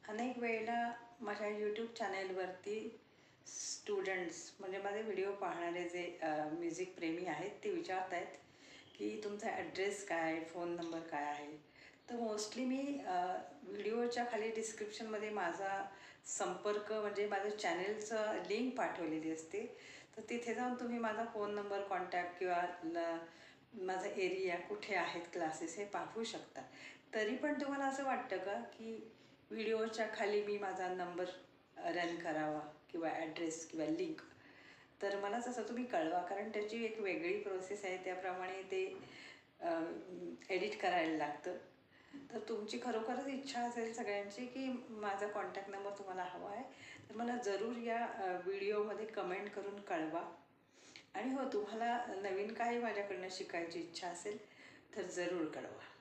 अनेक वेळेला माझ्या यूट्यूब चॅनेलवरती स्टुडंट्स म्हणजे माझे व्हिडिओ पाहणारे जे म्युझिक प्रेमी आहेत ते विचारत आहेत की तुमचा ॲड्रेस काय, फोन नंबर काय आहे. तर मोस्टली मी व्हिडिओच्या खाली डिस्क्रिप्शनमध्ये माझा संपर्क म्हणजे माझं चॅनेलचं लिंक पाठवलेली असते. तर तिथे जाऊन तुम्ही माझा फोन नंबर, कॉन्टॅक्ट किंवा माझा एरिया कुठे आहेत क्लासेस हे पाहू शकता. तरी पण तुम्हाला असं वाटतं का की व्हिडिओच्या खाली मी माझा नंबर रन करावा किंवा ॲड्रेस किंवा लिंक, तर मला तसं तुम्ही कळवा. कारण त्याची एक वेगळी प्रोसेस आहे, त्याप्रमाणे ते एडिट करायला लागतं. तर तुमची खरोखरच इच्छा असेल सगळ्यांची की माझा कॉन्टॅक्ट नंबर तुम्हाला हवा आहे, तर मला जरूर या व्हिडिओमध्ये कमेंट करून कळवा. आणि हो, तुम्हाला नवीन काही माझ्याकडनं शिकायची इच्छा असेल तर जरूर कळवा.